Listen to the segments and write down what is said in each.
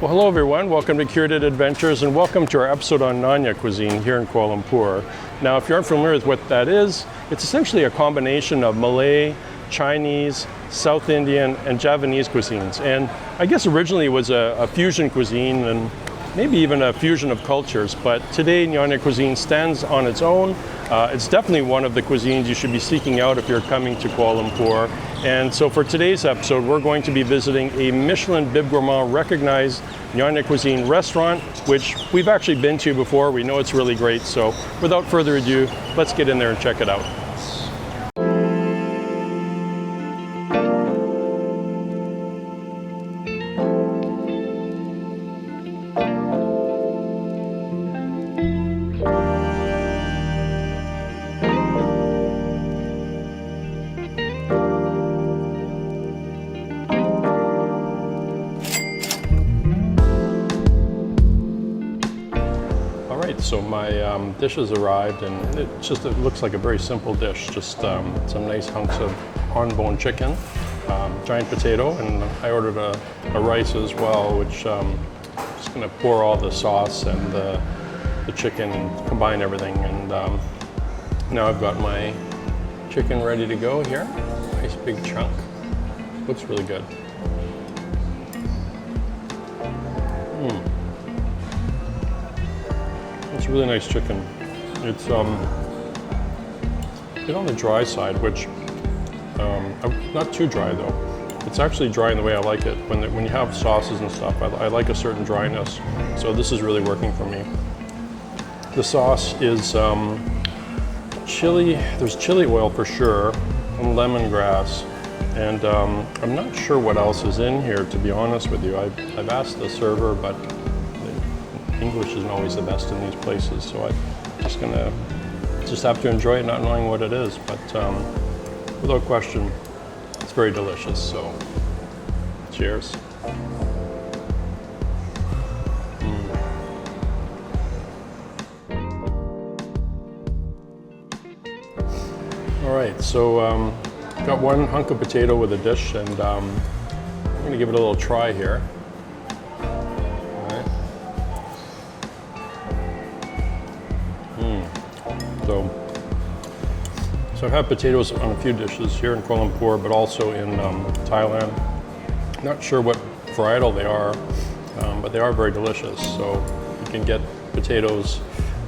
Well, hello everyone, welcome to Curated Adventures and welcome to our episode on Nyonya Cuisine here in Kuala Lumpur. Now, if you aren't familiar with what that is, it's essentially a combination of Malay, Chinese, South Indian, and Javanese cuisines. And I guess originally it was a fusion cuisine and maybe even a fusion of cultures, but today Nyonya Cuisine stands on its own. It's definitely one of the cuisines you should be seeking out if you're coming to Kuala Lumpur. And so for today's episode, we're going to be visiting a Michelin Bib Gourmand recognized Nyonya Cuisine restaurant, which we've actually been to before. We know it's really great. So without further ado, let's get in there and check it out. So my dishes arrived, and it looks like a very simple dish. Just some nice hunks of on-bone chicken, giant potato, and I ordered a rice as well, which I'm just going to pour all the sauce and the chicken and combine everything. And now I've got my chicken ready to go here. Nice big chunk. Looks really good. It's really nice chicken. It's a bit on the dry side, which not too dry though. It's actually dry in the way I like it. When you have sauces and stuff, I like a certain dryness. So this is really working for me. The sauce is chili. There's chili oil for sure, and lemongrass, and I'm not sure what else is in here, to be honest with you. I've asked the server, but English isn't always the best in these places, so I'm just gonna have to enjoy it, not knowing what it is. But without question, it's very delicious. So, cheers. All right, so got one hunk of potato with a dish, and I'm gonna give it a little try here. So I've had potatoes on a few dishes here in Kuala Lumpur, but also in Thailand. Not sure what varietal they are, but they are very delicious. So you can get potatoes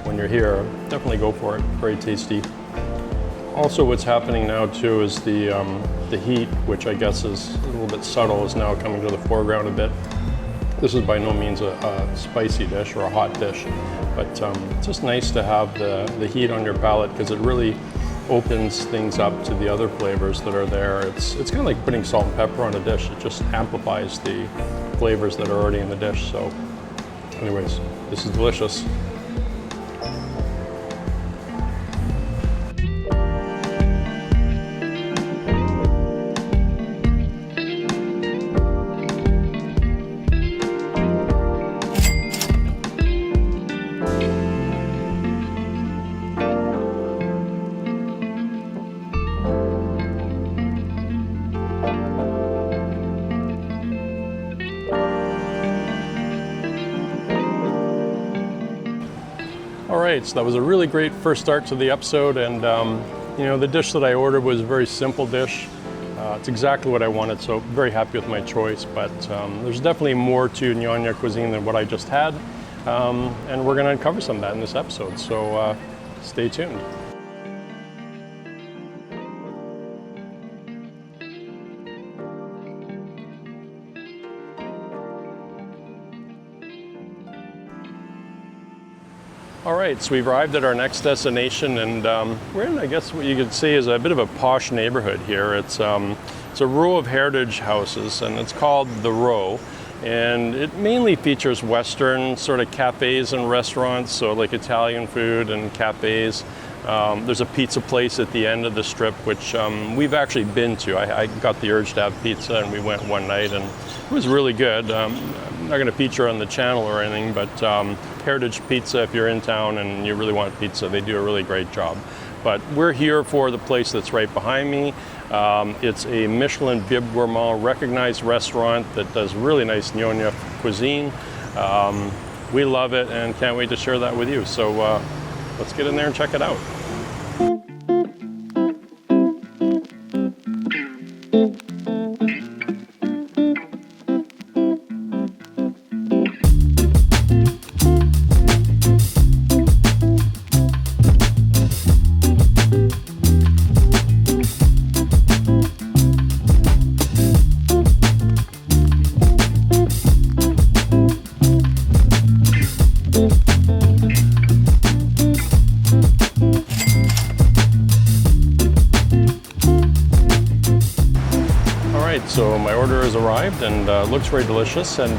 when you're here. Definitely go for it. Very tasty. Also, what's happening now too is the heat, which I guess is a little bit subtle, is now coming to the foreground a bit. This is by no means a spicy dish or a hot dish, but it's just nice to have the heat on your palate, because it really opens things up to the other flavors that are there. It's kind of like putting salt and pepper on a dish. It just amplifies the flavors that are already in the dish. So anyways, this is delicious. All right, so that was a really great first start to the episode, and you know, the dish that I ordered was a very simple dish. It's exactly what I wanted, so very happy with my choice. But there's definitely more to Nyonya Cuisine than what I just had, and we're going to uncover some of that in this episode. So stay tuned. All right, so we've arrived at our next destination, and we're in, I guess what you could say is a bit of a posh neighborhood here. It's a row of heritage houses, and it's called The Row, and it mainly features Western sort of cafes and restaurants, so like Italian food and cafes. There's a pizza place at the end of the strip, which we've actually been to. I got the urge to have pizza, and we went one night, and it was really good. I'm not going to feature on the channel or anything, but Heritage Pizza, if you're in town and you really want pizza, they do a really great job. But we're here for the place that's right behind me. It's a Michelin Bib Gourmand recognized restaurant that does really nice Nyonya cuisine. We love it and can't wait to share that with you. So let's get in there and check it out. So my order has arrived and looks very delicious, and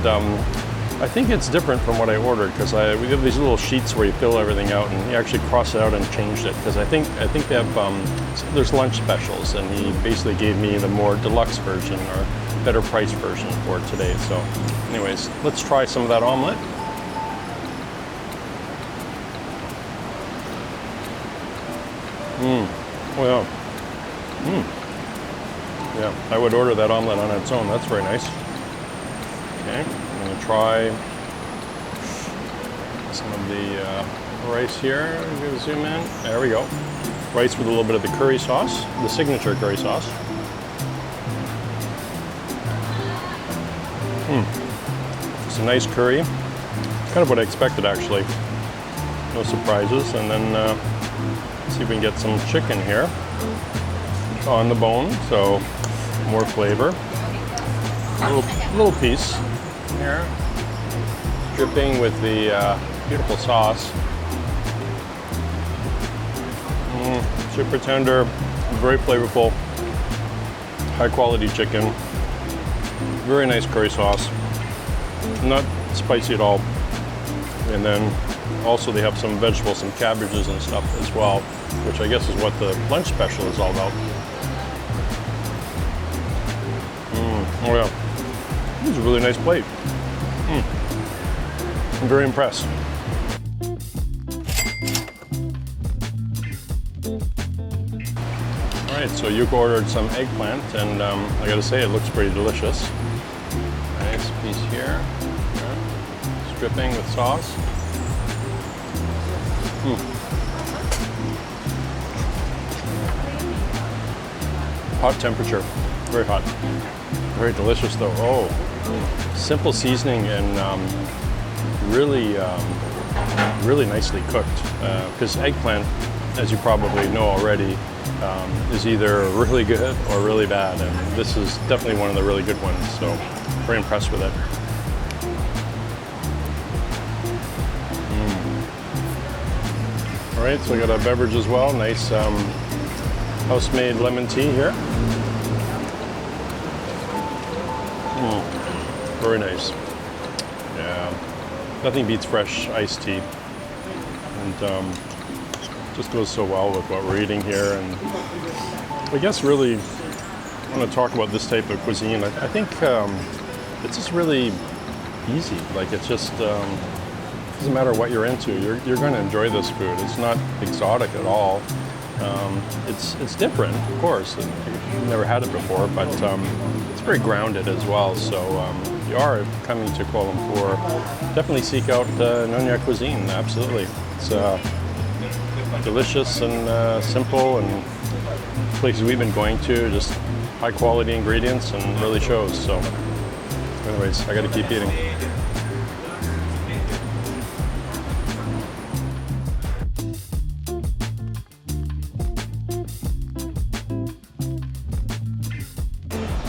I think it's different from what I ordered because we have these little sheets where you fill everything out and you actually cross it out and changed it because I think they have there's lunch specials, and he basically gave me the more deluxe version or better price version for today. So anyways, let's try some of that omelet. Oh yeah. Yeah, I would order that omelet on its own. That's very nice. Okay, I'm going to try some of the rice here. I'm going to zoom in. There we go. Rice with a little bit of the curry sauce, the signature curry sauce. It's a nice curry. Kind of what I expected, actually. No surprises. And then let's see if we can get some chicken here on the bone, so more flavor. A little piece here, dripping with the beautiful sauce. Super tender, very flavorful, high quality chicken. Very nice curry sauce, not spicy at all. And then also they have some vegetables, some cabbages and stuff as well, which I guess is what the lunch special is all about. Oh yeah, this is a really nice plate. I'm very impressed. All right, so Yuko ordered some eggplant, and I gotta say it looks pretty delicious. Nice piece here, it's dripping with sauce. Hot temperature, very hot. Very delicious though. Oh, simple seasoning and really nicely cooked. Because eggplant, as you probably know already, is either really good or really bad, and this is definitely one of the really good ones. So very impressed with it. All right, so I got a beverage as well. Nice house-made lemon tea here. Very nice. Yeah, nothing beats fresh iced tea, and just goes so well with what we're eating here. And I guess really I want to talk about this type of cuisine. I think it's just really easy. Like it's just doesn't matter what you're into. You're going to enjoy this food. It's not exotic at all. It's different, of course. I've never had it before, but it's very grounded as well. So if you are coming to Kuala Lumpur, definitely seek out Nyonya Cuisine. Absolutely, it's delicious and simple, and places we've been going to, just high quality ingredients, and really shows. So, anyways, I got to keep eating.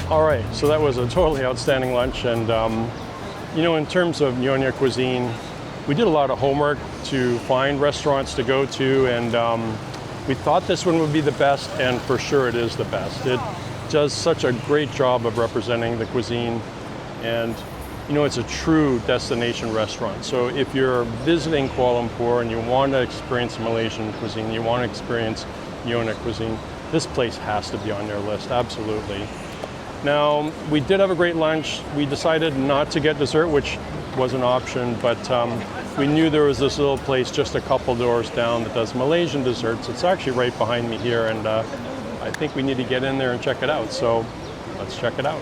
All right, so that was a totally outstanding lunch, and you know, in terms of Nyonya Cuisine, we did a lot of homework to find restaurants to go to, and we thought this one would be the best, and for sure it is the best. It does such a great job of representing the cuisine, and you know, it's a true destination restaurant. So if you're visiting Kuala Lumpur and you want to experience Malaysian cuisine, you want to experience Nyonya Cuisine, this place has to be on your list, absolutely. Now, we did have a great lunch. We decided not to get dessert, which was an option, but we knew there was this little place just a couple doors down that does Malaysian desserts. It's actually right behind me here, and I think we need to get in there and check it out. So let's check it out.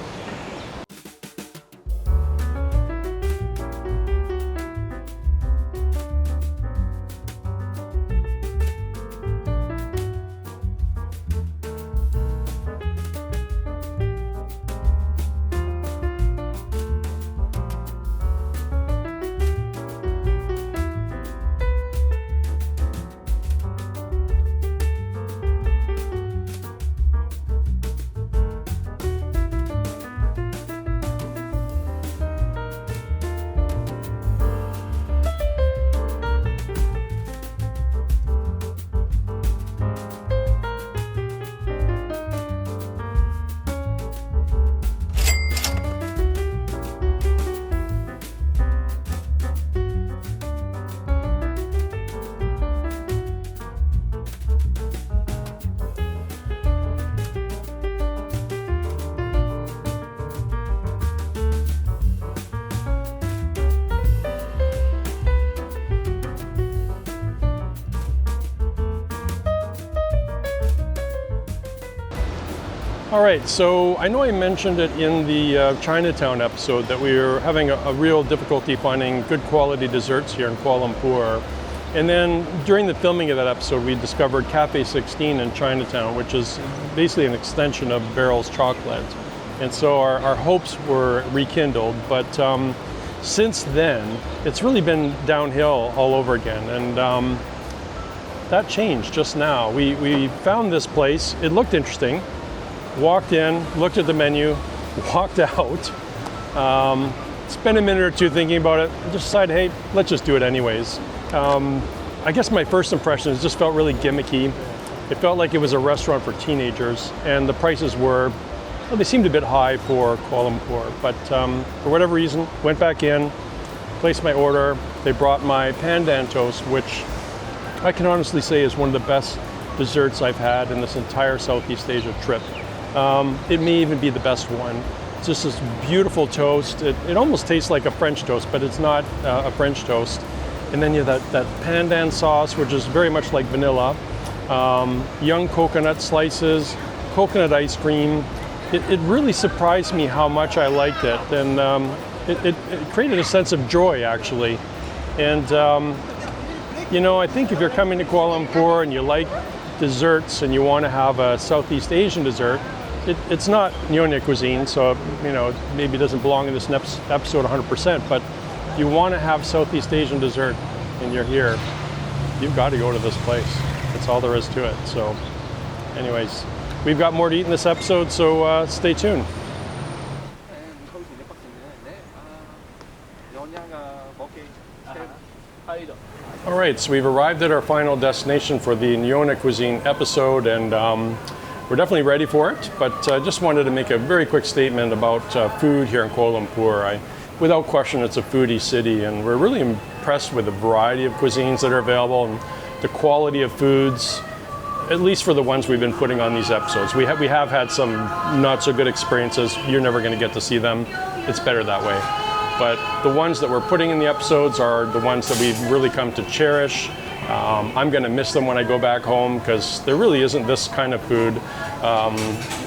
All right, so I know I mentioned it in the Chinatown episode that we were having a real difficulty finding good quality desserts here in Kuala Lumpur. And then during the filming of that episode, we discovered Cafe 16 in Chinatown, which is basically an extension of Barrel's Chocolate. And so our hopes were rekindled, but since then, it's really been downhill all over again. And that changed just now. We found this place, it looked interesting. Walked in, looked at the menu, walked out, spent a minute or two thinking about it, and just decided, hey, let's just do it anyways. I guess my first impression is it just felt really gimmicky. It felt like it was a restaurant for teenagers, and the prices were, well, they seemed a bit high for Kuala Lumpur, but for whatever reason, went back in, placed my order. They brought my pandan toast, which I can honestly say is one of the best desserts I've had in this entire Southeast Asia trip. It may even be the best one. It's just this beautiful toast. It almost tastes like a French toast, but it's not a French toast. And then you have that pandan sauce, which is very much like vanilla. Young coconut slices, coconut ice cream. It really surprised me how much I liked it. And it created a sense of joy, actually. And, you know, I think if you're coming to Kuala Lumpur and you like desserts and you want to have a Southeast Asian dessert, it's not Nyonya cuisine, so you know maybe it doesn't belong in this episode 100%, but you want to have Southeast Asian dessert and you're here, you've got to go to this place. That's all there is to it. So anyways, we've got more to eat in this episode, so stay tuned. All right, so we've arrived at our final destination for the Nyonya Cuisine episode, and we're definitely ready for it, but I just wanted to make a very quick statement about food here in Kuala Lumpur. Without question, it's a foodie city, and we're really impressed with the variety of cuisines that are available and the quality of foods, at least for the ones we've been putting on these episodes. We have had some not so good experiences. You're never going to get to see them. It's better that way. But the ones that we're putting in the episodes are the ones that we've really come to cherish. I'm going to miss them when I go back home because there really isn't this kind of food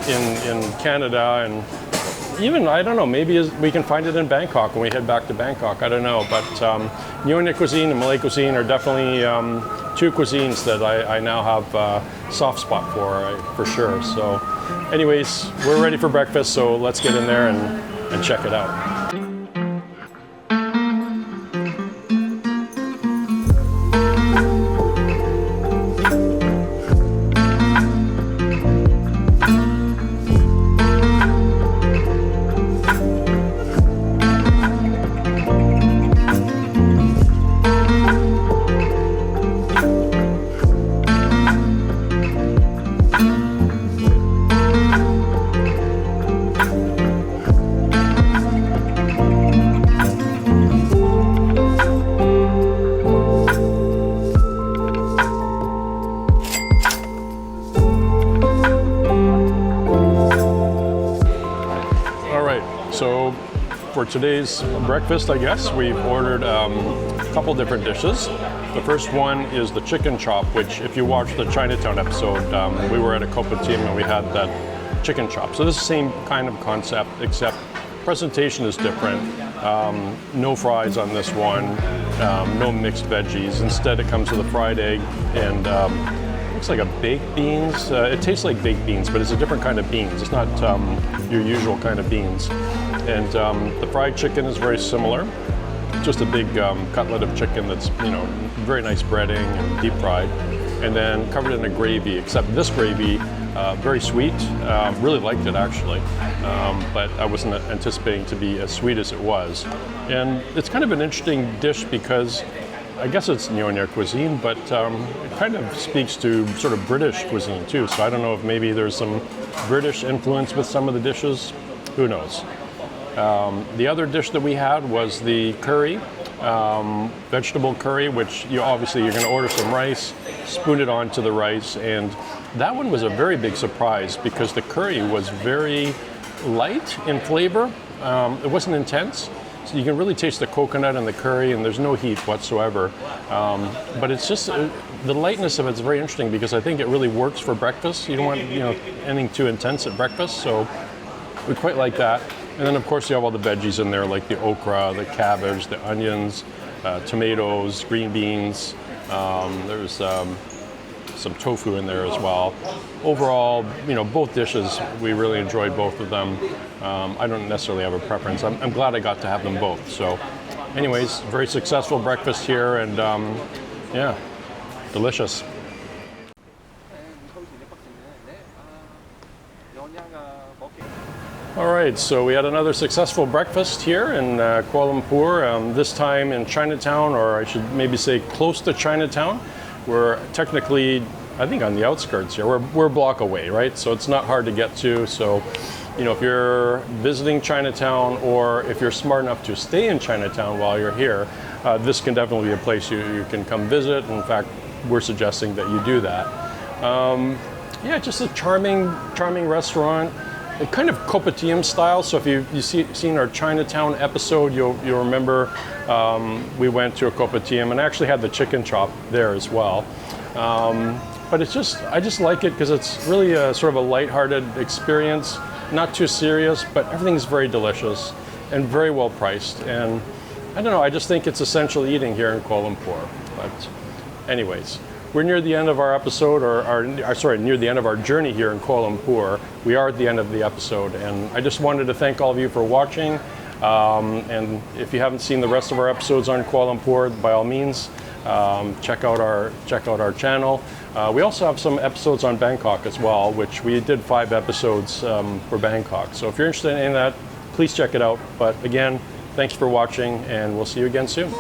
in Canada, and even, I don't know, maybe we can find it in Bangkok when we head back to Bangkok. I don't know, but Nyonya cuisine and Malay cuisine are definitely two cuisines that I now have a soft spot for sure. So anyways, we're ready for breakfast, so let's get in there and check it out. for today's breakfast, I guess, we've ordered a couple different dishes. The first one is the chicken chop, which if you watched the Chinatown episode, we were at a kopitiam and we had that chicken chop. So this is the same kind of concept, except presentation is different. No fries on this one, no mixed veggies. Instead, it comes with a fried egg and looks like a baked beans. It tastes like baked beans, but it's a different kind of beans. It's not your usual kind of beans. And the fried chicken is very similar. Just a big cutlet of chicken that's, very nice breading and deep fried. And then covered in a gravy, except this gravy, very sweet. Really liked it actually, but I wasn't anticipating to be as sweet as it was. And it's kind of an interesting dish because I guess it's Nyonya cuisine, but it kind of speaks to sort of British cuisine too. So I don't know if maybe there's some British influence with some of the dishes. Who knows? The other dish that we had was the curry, vegetable curry, which you're going to order some rice, spoon it onto the rice, and that one was a very big surprise because the curry was very light in flavor. It wasn't intense, so you can really taste the coconut and the curry, and there's no heat whatsoever. But it's just the lightness of it's very interesting because I think it really works for breakfast. You don't want anything too intense at breakfast, so we quite like that. And then of course you have all the veggies in there, like the okra, the cabbage, the onions, tomatoes, green beans. There's some tofu in there as well. Overall, both dishes, we really enjoyed both of them. I don't necessarily have a preference. I'm glad I got to have them both. So anyways, very successful breakfast here, and yeah, delicious. All right, so we had another successful breakfast here in Kuala Lumpur, this time in Chinatown, or I should maybe say close to Chinatown. We're technically, I think, on the outskirts here. We're a block away, right? So it's not hard to get to. So, if you're visiting Chinatown, or if you're smart enough to stay in Chinatown while you're here, this can definitely be a place you can come visit. In fact, we're suggesting that you do that. Yeah, just a charming restaurant. Kind of kopitiam style. So if you've seen our Chinatown episode, you'll remember we went to a kopitiam and actually had the chicken chop there as well. But I just like it because it's really a sort of a lighthearted experience, not too serious, but everything's very delicious and very well priced. And I don't know, I just think it's essential eating here in Kuala Lumpur. But anyways, we're near the end of our episode, near the end of our journey here in Kuala Lumpur. We are at the end of the episode, and I just wanted to thank all of you for watching. And if you haven't seen the rest of our episodes on Kuala Lumpur, by all means, check out our channel. We also have some episodes on Bangkok as well, which we did 5 episodes for Bangkok. So if you're interested in that, please check it out. But again, thanks for watching, and we'll see you again soon.